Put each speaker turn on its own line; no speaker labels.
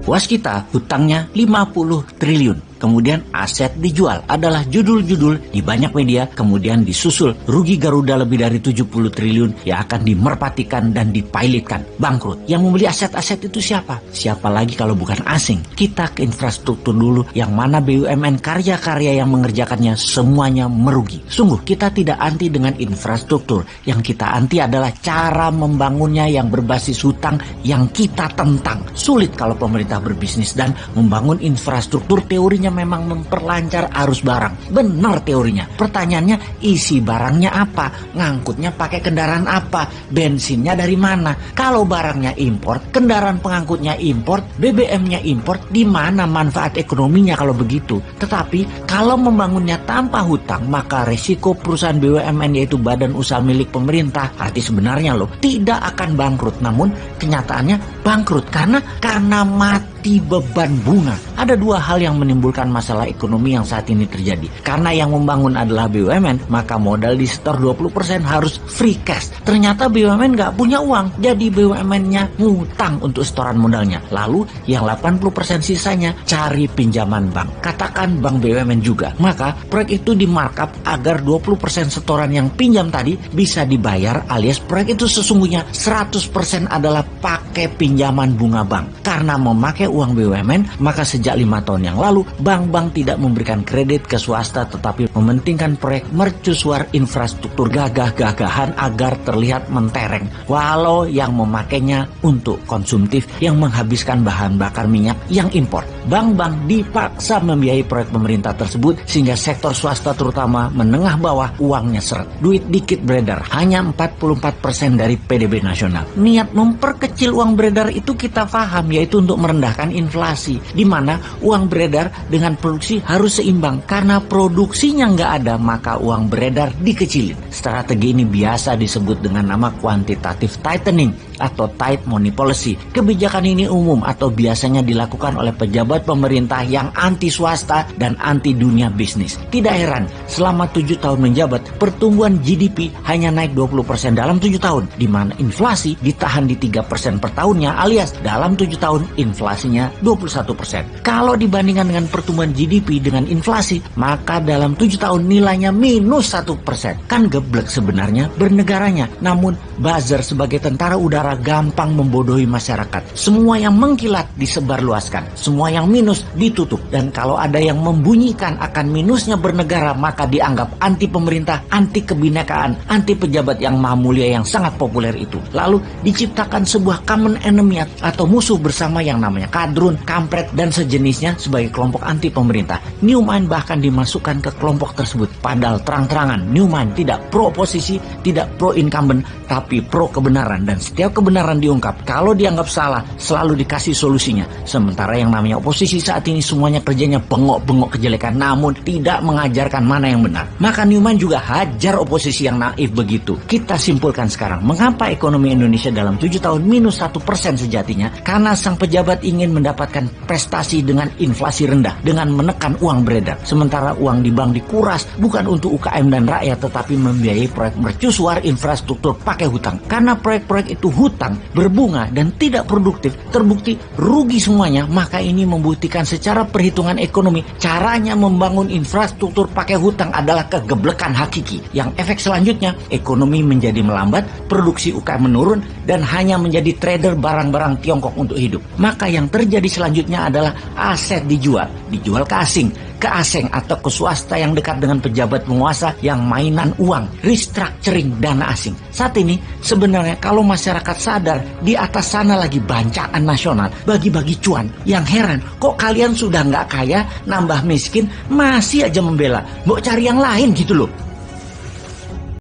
UAS kita hutangnya 50 triliun. Kemudian aset dijual adalah judul-judul di banyak media, kemudian disusul rugi Garuda lebih dari 70 triliun yang akan dimerpatikan dan dipilotkan, bangkrut. Yang membeli aset-aset itu siapa? Siapa lagi kalau bukan asing? Kita ke infrastruktur dulu, yang mana BUMN karya-karya yang mengerjakannya semuanya merugi. Sungguh kita tidak anti dengan infrastruktur, yang kita anti adalah cara membangunnya yang berbasis hutang yang kita tentang. Sulit kalau pemerintah berbisnis dan membangun infrastruktur, teorinya memang memperlancar arus barang. Benar teorinya. Pertanyaannya, isi barangnya apa? Ngangkutnya pakai kendaraan apa? Bensinnya dari mana? Kalau barangnya impor, kendaraan pengangkutnya impor, BBM-nya impor, di mana manfaat ekonominya kalau begitu? Tetapi kalau membangunnya tanpa hutang, maka resiko perusahaan BUMN yaitu badan usaha milik pemerintah, arti sebenarnya tidak akan bangkrut. Namun kenyataannya bangkrut karena mati beban bunga. Ada dua hal yang menimbulkan masalah ekonomi yang saat ini terjadi. Karena yang membangun adalah BUMN, maka modal di setor 20% harus free cash. Ternyata BUMN nggak punya uang, jadi BUMN-nya ngutang untuk setoran modalnya. Lalu yang 80% sisanya cari pinjaman bank. Katakan bank BUMN juga. Maka proyek itu di markup agar 20% setoran yang pinjam tadi bisa dibayar, alias proyek itu sesungguhnya 100% adalah pakai pinjaman bunga bank. Karena memakai uang BUMN, maka sejak 5 tahun yang lalu bank-bank tidak memberikan kredit ke swasta, tetapi mementingkan proyek mercusuar infrastruktur gagah-gagahan agar terlihat mentereng, walau yang memakainya untuk konsumtif yang menghabiskan bahan bakar minyak yang impor. Bank-bank dipaksa membiayai proyek pemerintah tersebut sehingga sektor swasta terutama menengah bawah uangnya seret. Duit dikit beredar, hanya 44% dari PDB nasional. Niat memperkecil uang beredar itu kita paham, yaitu untuk merendahkan inflasi, di mana uang beredar dengan produksi harus seimbang. Karena produksinya nggak ada, maka uang beredar dikecilin. Strategi ini biasa disebut dengan nama quantitative tightening atau tight money policy. Kebijakan ini umum atau biasanya dilakukan oleh pejabat pemerintah yang anti swasta dan anti dunia bisnis. Tidak heran, selama 7 tahun menjabat, pertumbuhan GDP hanya naik 20% dalam 7 tahun, di mana inflasi ditahan di 3% per tahunnya, alias dalam 7 tahun inflasinya 21%. Kalau dibandingkan dengan pertumbuhan GDP dengan inflasi, maka dalam 7 tahun nilainya minus 1%. Kan geblek sebenarnya bernegaranya. Namun buzzer sebagai tentara udara gampang membodohi masyarakat. Semua yang mengkilat disebarluaskan, semua yang minus ditutup. Dan kalau ada yang membunyikan akan minusnya bernegara, maka dianggap anti pemerintah, anti kebinekaan, anti pejabat yang maha mulia yang sangat populer itu. Lalu diciptakan sebuah common enemy atau musuh bersama yang namanya kadrun, kampret, dan sejenisnya sebagai kelompok anti pemerintah. Newman bahkan dimasukkan ke kelompok tersebut. Padahal terang-terangan Newman tidak pro oposisi, tidak pro incumbent, tapi pro kebenaran. Dan setiap kebenaran diungkap, kalau dianggap salah selalu dikasih solusinya. Sementara yang namanya oposisi saat ini semuanya kerjanya bengok-bengok kejelekan, namun tidak mengajarkan mana yang benar. Maka Newman juga hajar oposisi yang naif begitu. Kita simpulkan sekarang, mengapa ekonomi Indonesia dalam 7 tahun minus 1% sejatinya? Karena sang pejabat ingin mendapatkan prestasi dengan inflasi rendah, dengan menekan uang beredar. Sementara uang di bank dikuras bukan untuk UKM dan rakyat, tetapi membiayai proyek mercusuar infrastruktur pakai hutang. Karena proyek-proyek itu hutang, berbunga, dan tidak produktif, terbukti rugi semuanya. Maka ini membuktikan secara perhitungan ekonomi, caranya membangun infrastruktur pakai hutang adalah kegeblekan hakiki. Yang efek selanjutnya, ekonomi menjadi melambat, produksi UKM menurun, dan hanya menjadi trader barang-barang Tiongkok untuk hidup. Maka yang terjadi selanjutnya adalah aset dijual ke asing, atau ke swasta yang dekat dengan pejabat penguasa yang mainan uang, restructuring dana asing. Saat ini sebenarnya kalau masyarakat sadar, di atas sana lagi bancaan nasional, bagi-bagi cuan. Yang heran, kok kalian sudah nggak kaya, nambah miskin, masih aja membela, mau cari yang lain gitu loh.